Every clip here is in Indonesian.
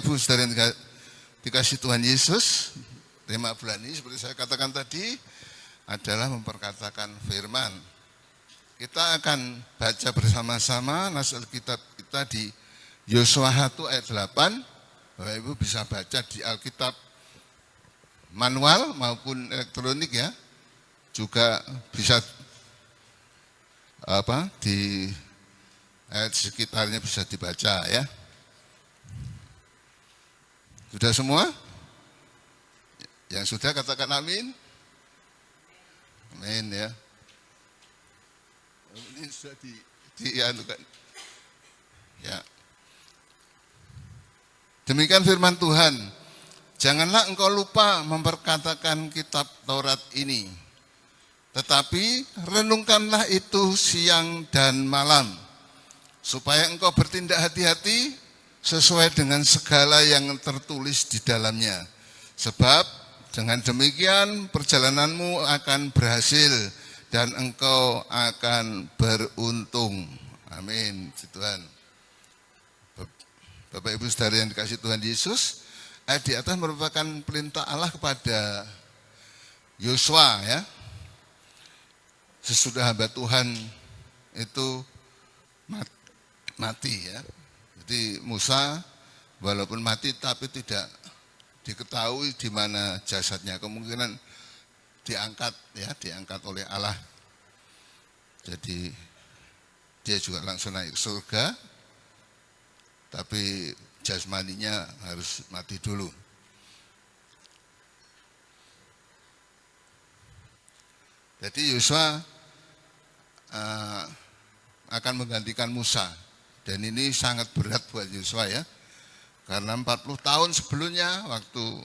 Ibu saudara yang dikasih Tuhan Yesus, tema bulan ini seperti saya katakan tadi adalah memperkatakan firman. Kita akan baca bersama-sama naskah Alkitab kita di Yosua 1 ayat 8. Bapak Ibu bisa baca di Alkitab manual maupun elektronik ya. Juga bisa di ayat sekitarnya bisa dibaca ya. Sudah semua? Yang sudah katakan amin. Amin ya. Ini sudah dianukan. Ya. Demikian firman Tuhan. Janganlah engkau lupa memperkatakan kitab Taurat ini. Tetapi renungkanlah itu siang dan malam. Supaya engkau bertindak hati-hati sesuai dengan segala yang tertulis di dalamnya. Sebab dengan demikian perjalananmu akan berhasil dan engkau akan beruntung. Amin. Tuhan. Bapak Ibu saudara yang dikasih Tuhan Yesus, ayat di atas merupakan perintah Allah kepada Yosua ya. Sesudah hamba Tuhan itu mati ya. Jadi Musa walaupun mati tapi tidak diketahui di mana jasadnya, kemungkinan diangkat oleh Allah. Jadi dia juga langsung naik ke surga, tapi jasmaninya harus mati dulu. Jadi Yosua akan menggantikan Musa. Dan ini sangat berat buat Yosua ya. Karena 40 tahun sebelumnya waktu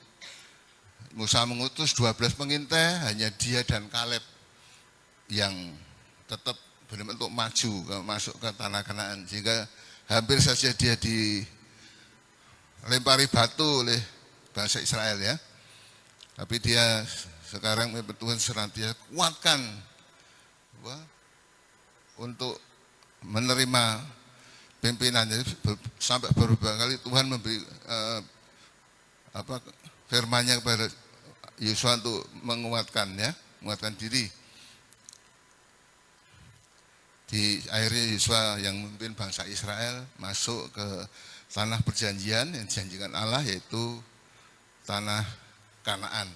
Musa mengutus 12 pengintai, hanya dia dan Kaleb yang tetap berbentuk maju masuk ke tanah Kanaan. Sehingga hampir saja dia dilempari batu oleh bangsa Israel ya. Tapi dia sekarang Tuhan senantiasa kuatkan untuk menerima pimpinannya. Sampai beberapa kali Tuhan memberi firman-Nya kepada Yosua untuk menguatkan diri. Di akhirnya Yosua yang memimpin bangsa Israel masuk ke tanah perjanjian yang dijanjikan Allah, yaitu tanah Kanaan.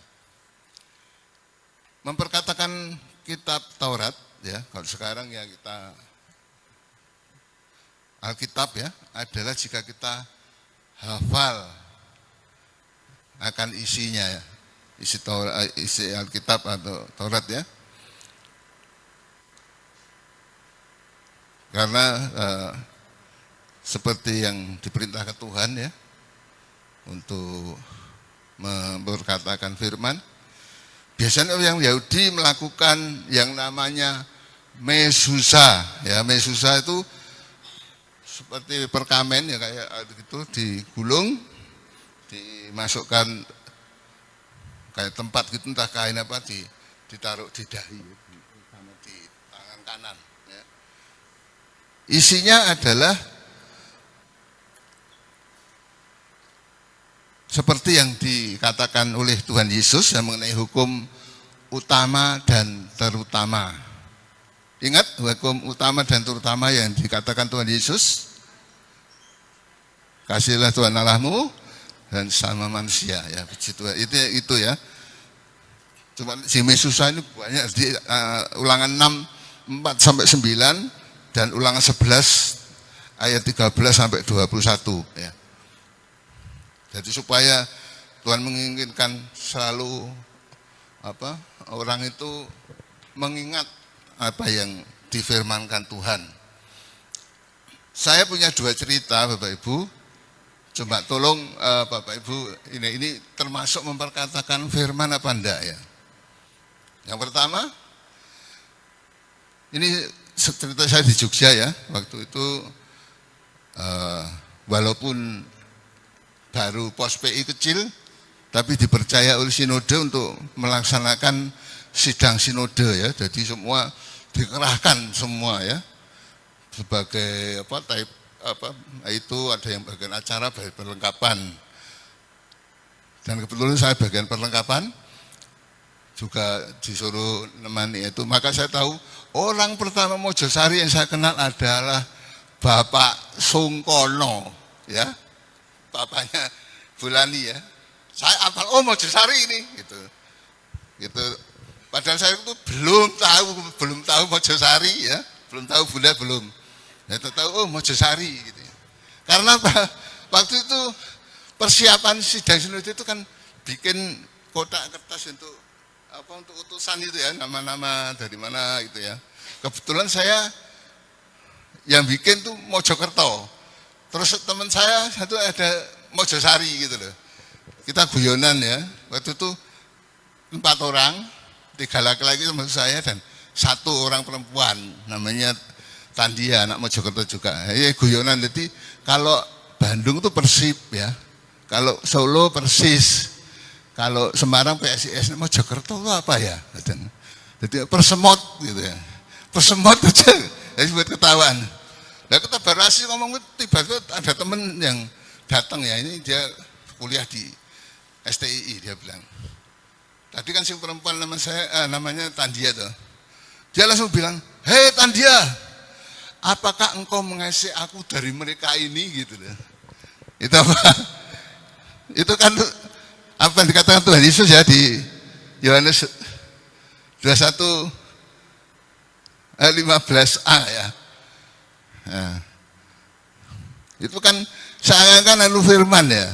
Memperkatakan kitab Taurat ya, kalau sekarang ya kita Alkitab ya, adalah jika kita hafal akan isinya ya, isi Alkitab atau Taurat ya. Karena seperti yang diperintahkan Tuhan ya, untuk memperkatakan firman. Biasanya orang Yahudi melakukan yang namanya mesusa ya. Mesusa itu seperti perkamen ya, kayak gitu, digulung, dimasukkan kayak tempat gitu, entah kain apa, ditaruh di dahi sama di tangan kanan ya. Isinya adalah seperti yang dikatakan oleh Tuhan Yesus yang mengenai hukum utama dan terutama. Ingat hukum utama dan terutama yang dikatakan Tuhan Yesus? Kasihlah Tuhan Allahmu dan sama manusia ya. Itu ya. Cuma si mesusa ini banyak di Ulangan 6 4 sampai 9 dan Ulangan 11 ayat 13 sampai 21 ya. Jadi supaya Tuhan menginginkan selalu orang itu mengingat apa yang difirmankan Tuhan. Saya punya 2 cerita Bapak Ibu. Coba tolong Bapak Ibu, ini termasuk memperkatakan firman apa enggak ya. Yang pertama, ini cerita saya di Jogja ya. Waktu itu walaupun baru pos PI kecil, tapi dipercaya oleh sinode untuk melaksanakan sidang sinode ya. Jadi semua dikerahkan semua ya, sebagai itu ada yang bagian acara, perlengkapan. Dan kebetulan saya bagian perlengkapan, juga disuruh nemani itu. Maka saya tahu orang pertama Mojosari yang saya kenal adalah Bapak Sungkono, ya, bapaknya Bulani ya. Saya apal, oh Mojosari ini, gitu. Padahal saya itu belum tahu Mojosari ya, belum tahu Bunda belum. Ya tahu oh Mojosari gitu. Karena apa? Waktu itu persiapan sidang sinode itu kan bikin kotak kertas untuk utusan itu ya, nama-nama dari mana gitu ya. Kebetulan saya yang bikin tuh Mojokerto. Terus teman saya satu ada Mojosari gitu loh. Kita guyonan ya. Waktu itu 4 orang, 3 laki-laki sama saya dan 1 orang perempuan namanya Tandia, anak Mojokerto juga. Ya guyonan, jadi kalau Bandung tuh Persib ya. Kalau Solo Persis, kalau Semarang PSIS, Mojokerto itu apa ya? Jadi Persemot gitu ya, Persemot aja, jadi buat ketahuan. Nah kita berhasil ngomong, tiba-tiba ada temen yang datang ya, ini dia kuliah di STII, dia bilang. Tadi kan si perempuan namanya Tandia tuh, dia langsung bilang, hei Tandia, apakah engkau mengasihi aku dari mereka ini gitu loh. Itu apa? Itu kan apa yang dikatakan Tuhan Yesus ya di Yohanes 21 15a ya. Nah, itu kan seakan-akan firman ya.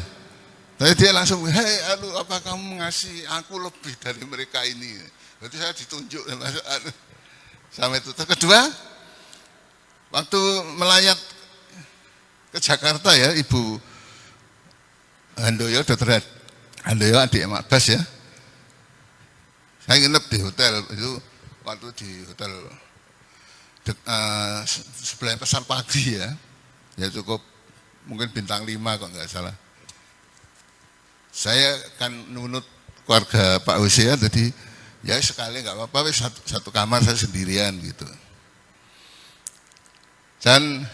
Tapi dia langsung, hei apa kamu mengasihi aku lebih dari mereka ini. Berarti saya ditunjuk sama itu. Terus kedua, waktu melayat ke Jakarta ya, Ibu Handoyo, Dr. Handoyo adik Mak Bas ya. Saya nginep di hotel itu, waktu di hotel sebelah Pasar Pagi ya. Ya cukup mungkin bintang 5 kok nggak salah. Saya kan nunut keluarga Pak Husea, jadi ya sekali nggak apa-apa, satu kamar saya sendirian gitu. Dan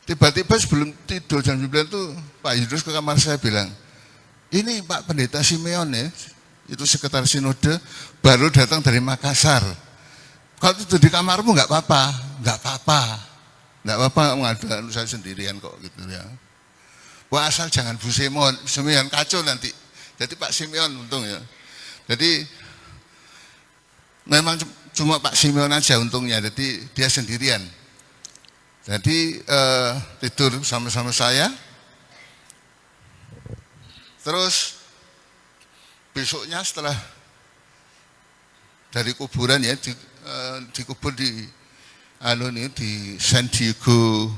tiba-tiba sebelum tidur jam 9 itu Pak Yudus ke kamar saya bilang, ini Pak Pendeta Simeon ya, itu sekretaris sinode, baru datang dari Makassar. Kalau tidur di kamarmu nggak apa-apa, nggak apa-apa mengadaan saya sendirian kok gitu ya. Wah asal jangan Bu Simeon kacau nanti. Jadi Pak Simeon untung ya. Jadi memang cuma Pak Simeon aja untungnya, jadi dia sendirian. Jadi tidur sama-sama saya. Terus besoknya setelah dari kuburan ya, dikubur di di San Diego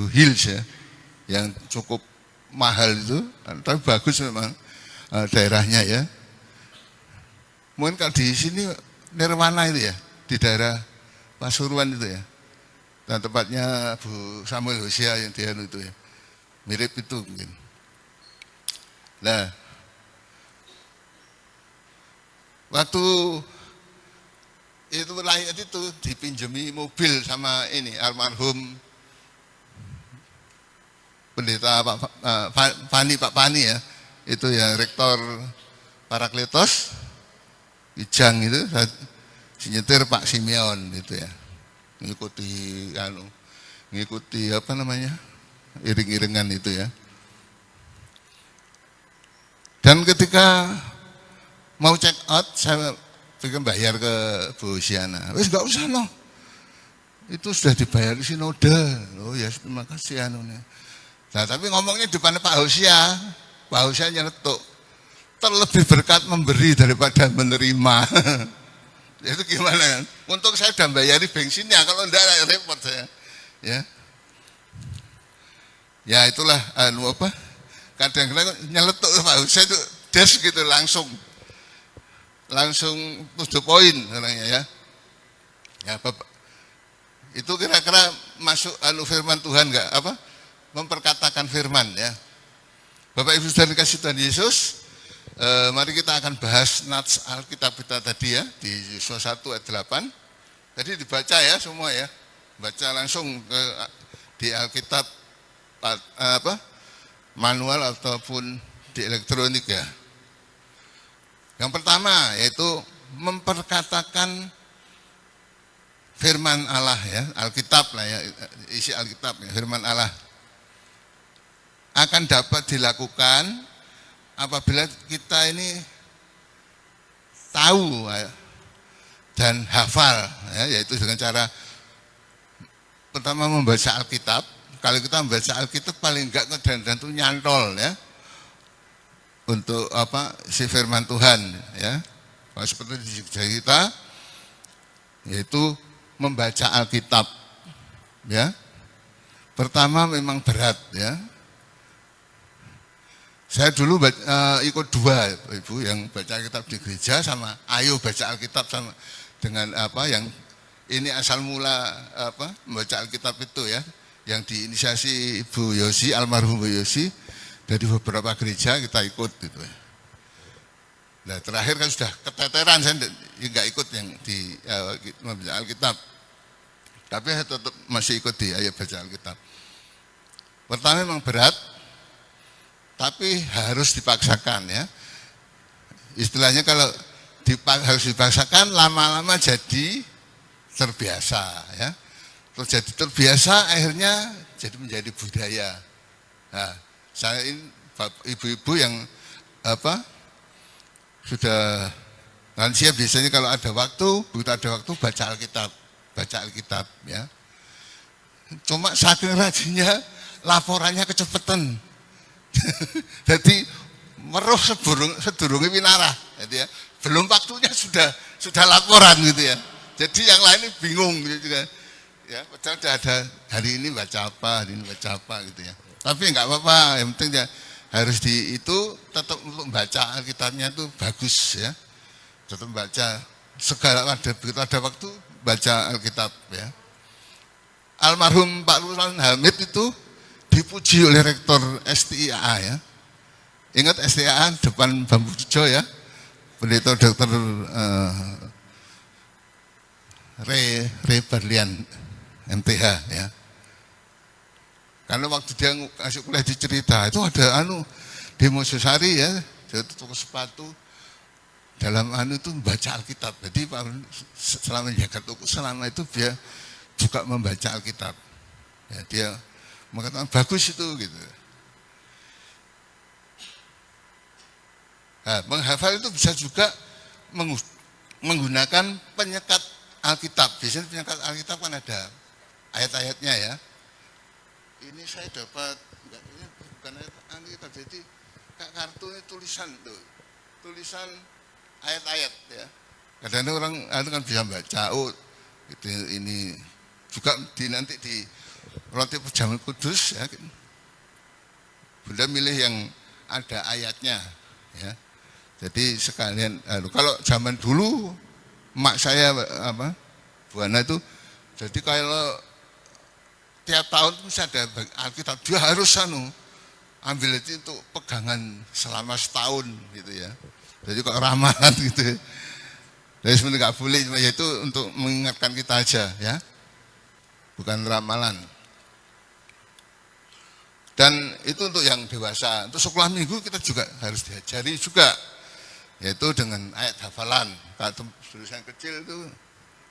Hills ya, yang cukup mahal itu, tapi bagus memang daerahnya ya. Mungkin kalau di sini Nirwana itu ya, di daerah Pasuruan itu ya. Dan tempatnya Bu Samuel Hosea yang dia itu ya, mirip itu mungkin. Nah, waktu itu lahir itu dipinjemi mobil sama ini almarhum pendeta Pak Pani ya, itu ya rektor Parakletos Wijang itu, sinyetir Pak Simeon itu ya, ngikuti apa namanya, iring-iringan itu ya. Dan ketika mau check out, saya pikir bayar ke Bu Siana, wis nggak usah loh, itu sudah dibayar di sinode. Oh ya terima kasih anunya. Nah tapi ngomongnya di depan Pak Hosea nyeletuk, terlebih berkat memberi daripada menerima. Itu gimana kan? Untung saya sudah bayari bensinnya, kalau enggak repot saya. Ya itulah kadang-kadang nyeletuk Pak Hosea itu des gitu langsung to the point orangnya ya. Ya Bapak, itu kira-kira masuk firman Tuhan enggak apa? Memperkatakan firman ya. Bapak Ibu Saudara kasih Tuhan Yesus, mari kita akan bahas nats Alkitab kita tadi ya, di Yesaya 1 ayat 8. Tadi dibaca ya semua ya. Baca langsung di Alkitab manual ataupun di elektronik ya. Yang pertama yaitu memperkatakan firman Allah ya, Alkitab lah ya, isi Alkitab ya, firman Allah akan dapat dilakukan apabila kita ini tahu ya, dan hafal ya, yaitu dengan cara pertama membaca Alkitab. Kalau kita membaca Alkitab paling enggak dan itu nyantol ya untuk apa si firman Tuhan ya. Kalau seperti di kita yaitu membaca Alkitab ya. Pertama memang berat ya. Saya dulu ikut dua Ibu yang baca Alkitab di gereja sama ayo baca Alkitab sama dengan apa yang ini asal mula apa membaca Alkitab itu ya yang diinisiasi Ibu Yosi, almarhum Bu Yosi. Dari beberapa gereja kita ikut gitu. Nah terakhir kan sudah keteteran saya nggak ikut yang di membaca Alkitab. Tapi saya tetap masih ikut di ayo baca Alkitab. Pertama memang berat, tapi harus dipaksakan ya. Istilahnya kalau harus dipaksakan lama-lama jadi terbiasa ya. Terus jadi terbiasa akhirnya jadi menjadi budaya. Nah, saya ini ibu-ibu yang apa sudah lansia biasanya kalau ada waktu, begitu ada waktu baca Alkitab ya. Cuma saking rajinnya laporannya kecepatan. Jadi meruh sedurunge winarah gitu ya. Belum waktunya sudah laporan gitu ya. Jadi yang lain bingung gitu kan. Ya, padahal sudah ada hari ini baca apa gitu ya. Tapi enggak apa-apa, yang penting ya harus itu tetap untuk baca Alkitabnya itu bagus ya. Tetap baca segala begitu ada waktu baca Alkitab ya. Almarhum Pak Lurah Hamid itu dipuji oleh rektor STIAA ya. Ingat STIAA depan Bambu Hijau ya. Pendeta Dr. Ray Berlian MTH ya. Karena waktu dia kasih kuliah di cerita itu ada di Mojosari ya, dia toko sepatu dalam itu membaca Alkitab. Jadi selama jaga toko selama itu dia juga membaca Alkitab. Ya, dia mengatakan bagus itu gitu. Nah, menghafal itu bisa juga menggunakan penyekat Alkitab. Biasanya penyekat Alkitab kan ada ayat-ayatnya ya. Ini saya dapat ini bukan ayat Alkitab, jadi kartu ini tulisan ayat-ayat ya. Kadang-kadang orang itu kan bisa baca, oh itu ini juga nanti di roti perjamuan kudus ya. Bunda milih yang ada ayatnya ya. Jadi sekalian kalau zaman dulu mak saya Bu Ana itu jadi kalau tiap tahun bisa ada Alkitab dia harus ambil itu untuk pegangan selama setahun gitu ya. Jadi kok ramalan gitu. Jadi sebenarnya nggak boleh, yaitu untuk mengingatkan kita aja ya, bukan ramalan. Dan itu untuk yang dewasa. Untuk sekolah minggu kita juga harus diajari juga, yaitu dengan ayat hafalan. Kalau tulisan kecil itu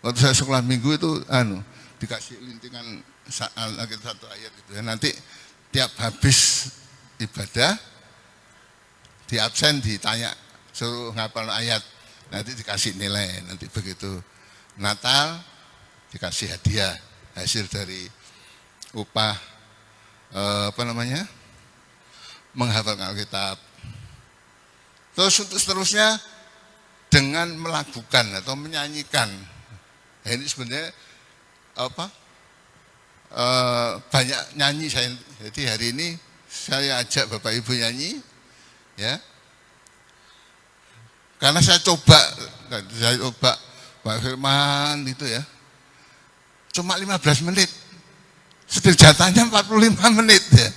waktu saya sekolah minggu itu dikasih lintingan satu ayat itu ya. Nanti tiap habis ibadah di absen ditanya suruh ngapal ayat, nanti dikasih nilai, nanti begitu Natal dikasih hadiah hasil dari upah menghafalkan Alkitab. Terus untuk seterusnya dengan melakukan atau menyanyikan. Ini sebenarnya banyak nyanyi saya. Jadi hari ini saya ajak Bapak Ibu nyanyi ya. Karena saya coba Pak Firman itu ya. Cuma 15 menit. Sederjatanya 45 menit ya.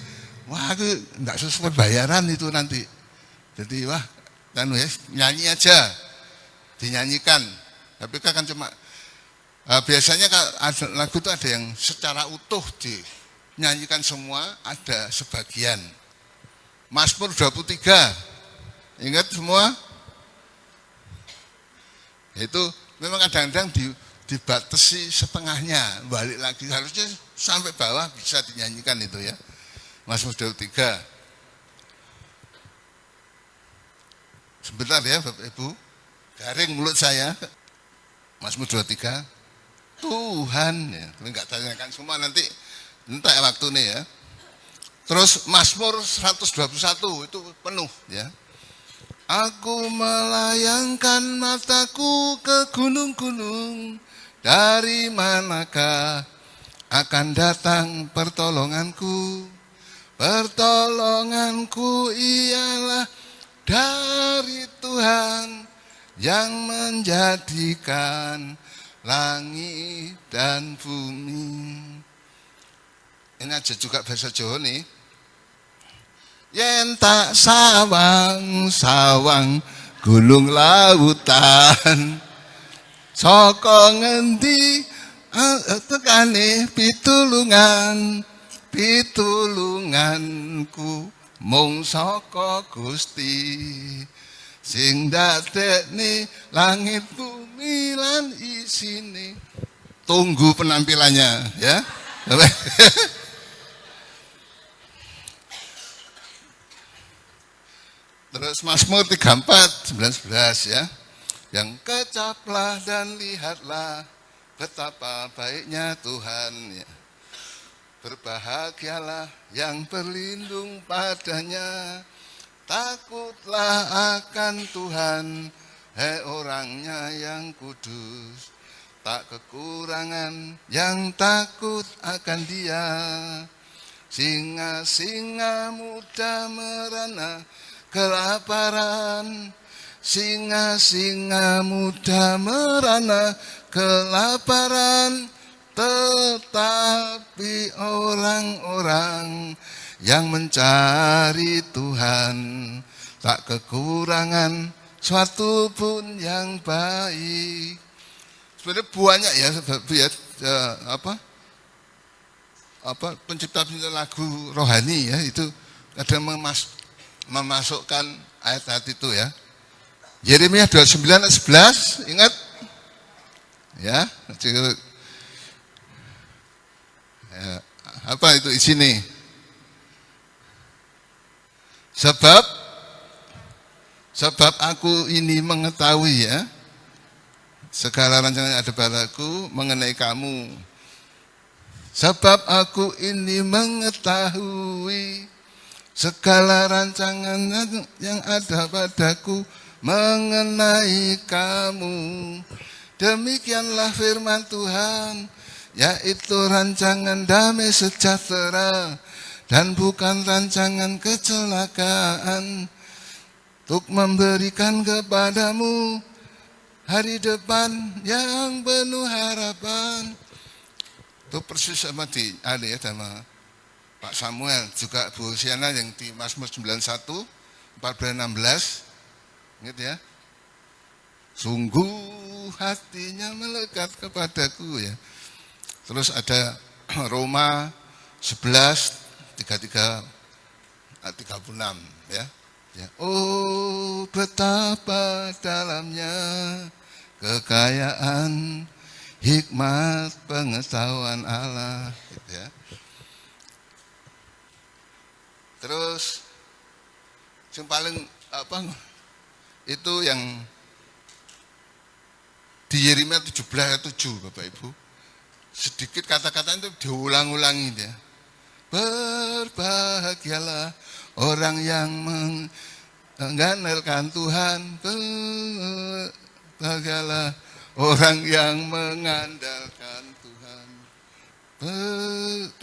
Wah, itu enggak sesuai bayaran itu nanti. Jadi wah, ya nyanyi aja. Dinyanyikan. Tapi kan cuma biasanya lagu itu ada yang secara utuh dinyanyikan semua, ada sebagian. Mazmur 23. Ingat semua? Itu memang kadang-kadang dibatasi setengahnya, balik lagi harusnya sampai bawah bisa dinyanyikan itu ya. Mazmur 23. Sebentar ya Bapak Ibu, garing mulut saya. Mazmur 23. Tuhan ya, tapi enggak tanyakan semua nanti entek waktu nih ya. Terus Mazmur 121 itu penuh ya. Aku melayangkan mataku ke gunung-gunung, dari manakah akan datang pertolonganku? Pertolonganku ialah dari Tuhan yang menjadikan langit dan bumi. Ini aja juga bahasa Jawa nih. Yen tak sawang-sawang gunung lautan, saka ngendi tekane pitulunganku mung saka Gusti sing ndadekne langit bumi lan isine. Tunggu penampilannya ya. Terus Mazmur 34, 9-11 ya. Yang kecaplah dan lihatlah betapa baiknya Tuhan ya. Berbahagialah yang berlindung padanya. Takutlah akan Tuhan, hei orangnya yang kudus. Tak kekurangan yang takut akan Dia. Singa-singa muda merana kelaparan, singa-singa muda merana kelaparan, tetapi orang-orang yang mencari Tuhan tak kekurangan suatu pun yang baik. Sebenarnya banyak ya pencipta lagu rohani ya, itu ada memasukkan ayat-ayat itu ya. Yeremia 29 ayat 11, ingat? Ya, apa itu di sini? Sebab aku ini mengetahui ya, segala rancangan ada padaku mengenai kamu. Sebab aku ini mengetahui segala rancangan yang ada padaku mengenai kamu. Demikianlah firman Tuhan, yaitu rancangan damai sejahtera dan bukan rancangan kecelakaan, untuk memberikan kepadamu hari depan yang penuh harapan. Itu persis sama ada ya sama Pak Samuel, juga Bu Siana yang di Mazmur 91, 14-16, ingat ya. Sungguh hatinya melekat kepadaku ya. Terus ada Roma 11, 33, 36 ya. Ya. Oh betapa dalamnya kekayaan hikmat pengetahuan Allah gitu ya. Terus yang paling itu yang di Yeremia 17:7 Bapak Ibu. Sedikit kata-kata itu diulang-ulangi ya. Berbahagialah orang yang mengandalkan Tuhan. Berbahagialah orang yang mengandalkan Tuhan.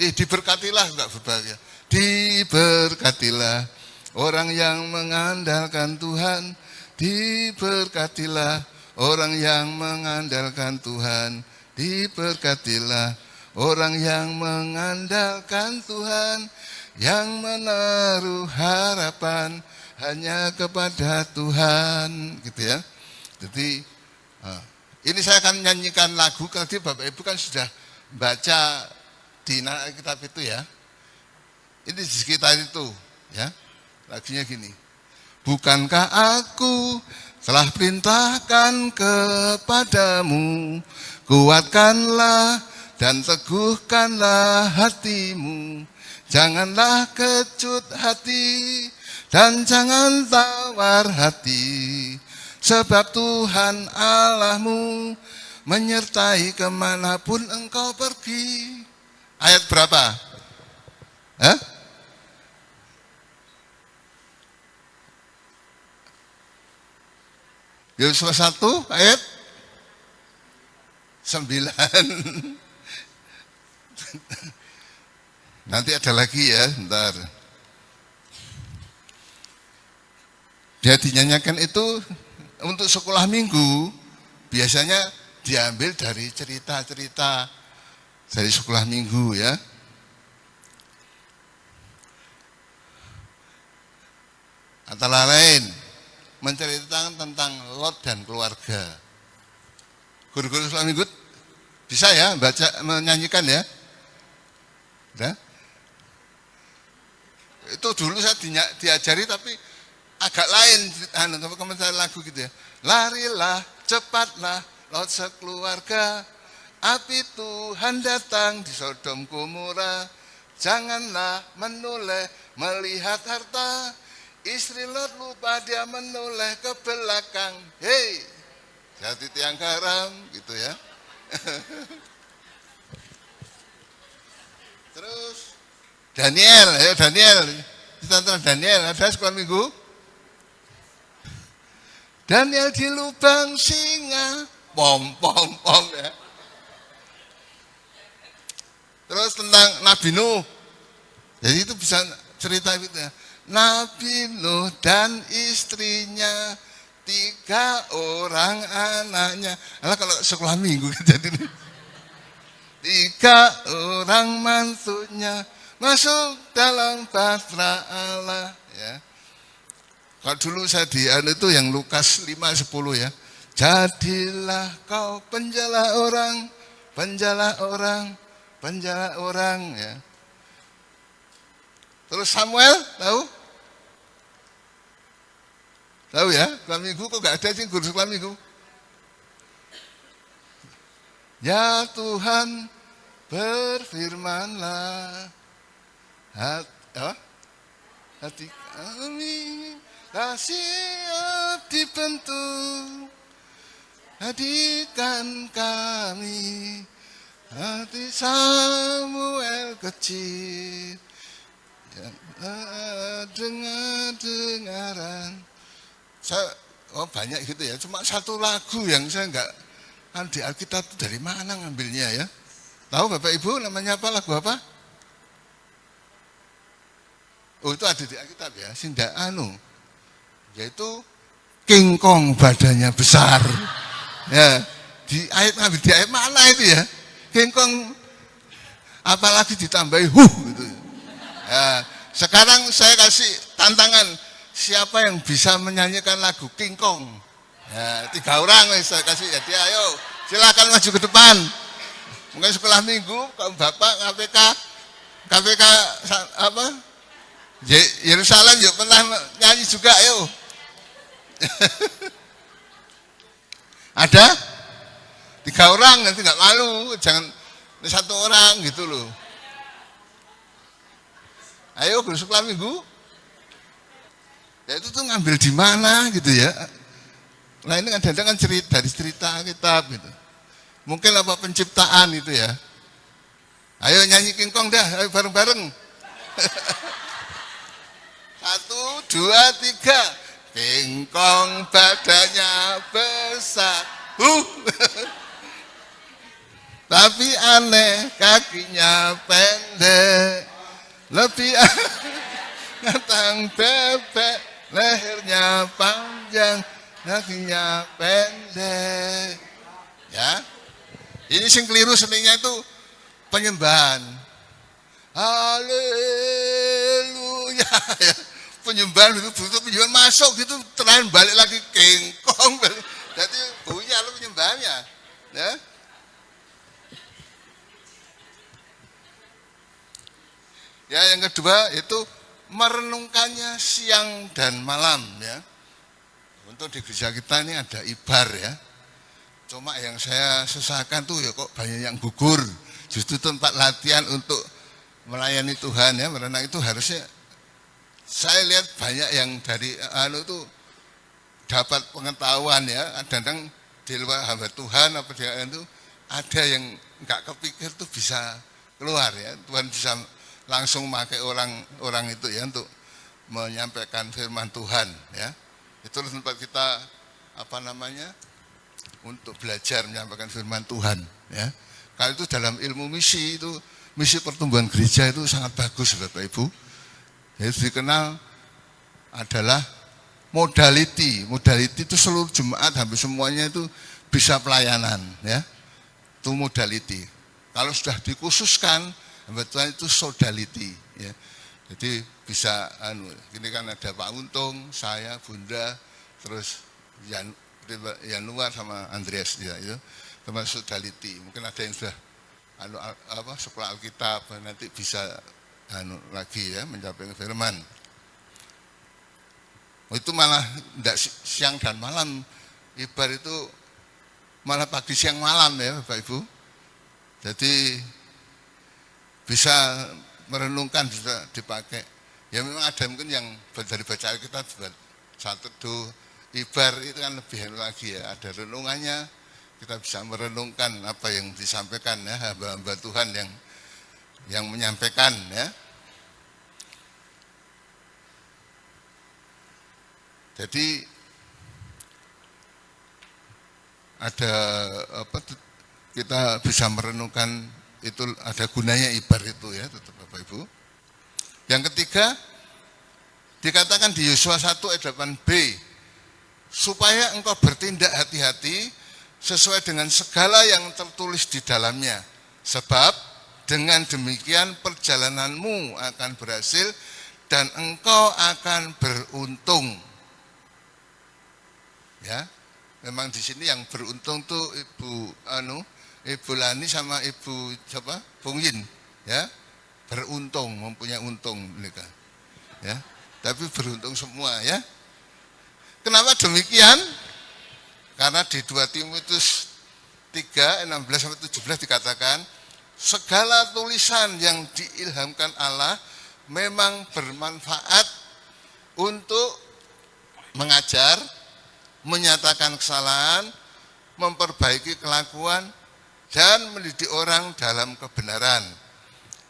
Diberkatilah enggak berbahagia. Diberkatilah orang yang mengandalkan Tuhan. Diberkatilah orang yang mengandalkan Tuhan. Diberkatilah orang yang mengandalkan Tuhan, yang menaruh harapan hanya kepada Tuhan, gitu ya. Jadi ini saya akan nyanyikan lagu, tadi Bapak Ibu kan sudah baca di kitab itu ya. Ini di sekitar itu ya. Lagunya gini. Bukankah aku telah perintahkan kepadamu, kuatkanlah dan teguhkanlah hatimu. Janganlah kecut hati dan jangan tawar hati, sebab Tuhan Allahmu menyertai kemanapun engkau pergi. Ayat berapa? Hah? Yosua 1 ayat 9. Nanti ada lagi ya, bentar. Dia dinyanyikan itu untuk sekolah minggu, biasanya diambil dari cerita-cerita dari sekolah minggu ya. Antara lain menceritakan tentang Lot dan keluarga. Guru-guru sekolah minggu bisa ya baca menyanyikan ya. Nah, itu dulu saya diajari tapi agak lain komentar lagu gitu ya. Larilah, cepatlah, Lot sekeluarga, api Tuhan datang di Sodom Gomora. Janganlah menoleh melihat harta, istri Lot lupa dia menoleh ke belakang. Hei, jadi tiang garam gitu ya. Terus Daniel, ayo Daniel, tentang Daniel ada sekolah minggu. Daniel di lubang singa, pom ya. Terus tentang Nabi Nuh, jadi itu bisa cerita gitu ya. Nabi Nuh dan istrinya, 3 orang anaknya. Alah kalau sekolah minggu jadi 3 orang mantunya masuk dalam bahtera Allah ya. Kalau dulu saya di itu yang Lukas 5:10 ya. Jadilah kau penjala orang ya. Terus Samuel tahu ya, sekolah minggu kok gak ada sih guru sekolah minggu. Ya Tuhan, berfirmanlah, hati kami tak siap dibentuk, hadikan kami hati Samuel kecil yang dengar-dengaran. Banyak gitu ya, cuma satu lagu yang saya enggak di Alkitab itu dari mana ngambilnya ya? Tahu Bapak Ibu namanya apa, lagu apa? Oh itu ada di Alkitab ya, Sinda yaitu King Kong badannya besar. Ya, di ayat mana itu ya? King Kong apalagi ditambahi gitu. Ya, sekarang saya kasih tantangan, siapa yang bisa menyanyikan lagu King Kong? Ya, 3 orang saya kasih ya, dia ayo silakan maju ke depan. Mungkin sekolah minggu, kaum bapak KPK apa? Yerusalem yuk pernah nyanyi juga ayo. Ada 3 orang nanti nggak malu, jangan 1 orang gitu loh. Ayo guru sekolah minggu. Ya itu tuh ngambil di mana gitu ya. Nah ini kadang-kadang kan cerita dari cerita kitab gitu. Mungkin apa penciptaan itu ya. Ayo nyanyi King Kong dah, ayo bareng-bareng. 1, 2, 3. King Kong badannya besar. Tapi aneh kakinya pendek. Lebih ngatang bebek, lehernya panjang, kakinya pendek. Ya, ini sing keliru seninya itu penyembahan. Haleluya. Ya. Penyembahan itu butuh penyembahan masuk gitu, terakhir balik lagi King Kong. Jadi bunyinya lo penyembahannya. Ya. Ya yang kedua itu merenungkannya siang dan malam ya. Untuk di gereja kita ini ada ibar ya. Cuma yang saya sesalkan tuh ya kok banyak yang gugur. Justru tempat latihan untuk melayani Tuhan ya, merenang itu harusnya saya lihat banyak yang dari itu dapat pengetahuan ya, kadang di luar hamba Tuhan apa dia itu ada yang nggak kepikir tuh bisa keluar ya. Tuhan bisa langsung pakai orang itu ya untuk menyampaikan firman Tuhan ya. Itu tempat kita untuk belajar menyampaikan firman Tuhan ya. Kalau itu dalam ilmu misi itu, misi pertumbuhan gereja itu sangat bagus Bapak Ibu. Itu dikenal adalah modality itu seluruh jemaat hampir semuanya itu bisa pelayanan ya. Itu modality. Kalau sudah dikhususkan Tuhan itu sodality ya. Jadi bisa ini kan ada Pak Untung, saya, Bunda, terus Yanuar sama Andreas ya, itu termasuk sodality. Mungkin ada yang sudah sekolah Alkitab nanti bisa lagi ya mencapai firman. Itu malah tidak siang dan malam, ibar itu malah pagi siang malam ya Bapak Ibu. Jadi bisa merenungkan, bisa dipakai. Ya memang ada mungkin yang dari bacaan kita buat satu ibar itu kan lebih lagi ya. Ada renungannya, kita bisa merenungkan apa yang disampaikan ya hamba-hamba Tuhan yang menyampaikan ya. Jadi ada kita bisa merenungkan itu ada gunanya ibar itu ya tetap Bapak Ibu. Yang ketiga dikatakan di Yosua 1 ayat 8b, supaya engkau bertindak hati-hati sesuai dengan segala yang tertulis di dalamnya, sebab dengan demikian perjalananmu akan berhasil dan engkau akan beruntung. Ya, memang di sini yang beruntung tuh Ibu Lani sama Ibu Bung Yin ya, beruntung, mempunyai untung mereka ya, tapi beruntung semua ya. Kenapa demikian? Karena di 2 Timotius 3:16-17 dikatakan segala tulisan yang diilhamkan Allah memang bermanfaat untuk mengajar, menyatakan kesalahan, memperbaiki kelakuan, dan mendidik orang dalam kebenaran,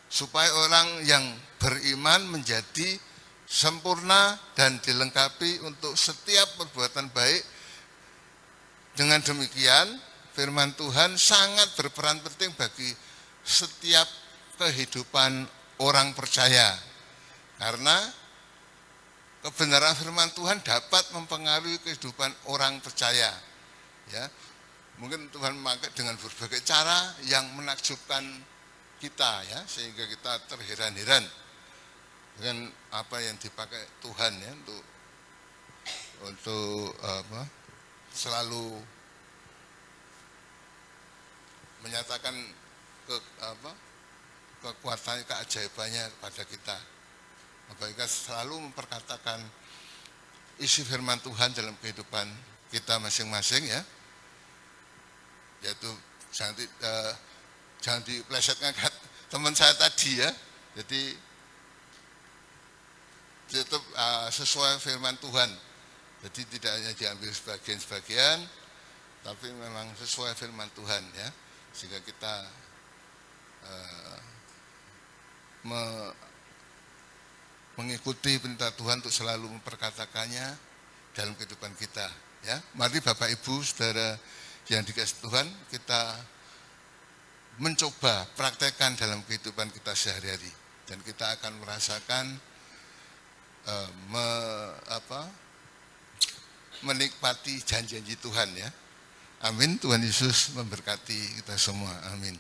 supaya orang yang beriman menjadi sempurna dan dilengkapi untuk setiap perbuatan baik. Dengan demikian, firman Tuhan sangat berperan penting bagi setiap kehidupan orang percaya, karena kebenaran firman Tuhan dapat mempengaruhi kehidupan orang percaya. Ya, mungkin Tuhan memakai dengan berbagai cara yang menakjubkan kita ya, sehingga kita terheran-heran dengan apa yang dipakai Tuhan ya untuk selalu menyatakan kekuatan keajaibannya kepada kita. Apabila selalu memperkatakan isi firman Tuhan dalam kehidupan kita masing-masing ya, yaitu jangan diplesetkan teman saya tadi ya. Jadi tetap sesuai firman Tuhan. Jadi tidak hanya diambil sebagian-sebagian, tapi memang sesuai firman Tuhan ya, sehingga kita mengikuti perintah Tuhan untuk selalu memperkatakannya dalam kehidupan kita ya. Mari Bapak Ibu Saudara yang dikasihi Tuhan, kita mencoba praktekkan dalam kehidupan kita sehari-hari, dan kita akan merasakan menikmati janji-janji Tuhan ya. Amin. Tuhan Yesus memberkati kita semua. Amin.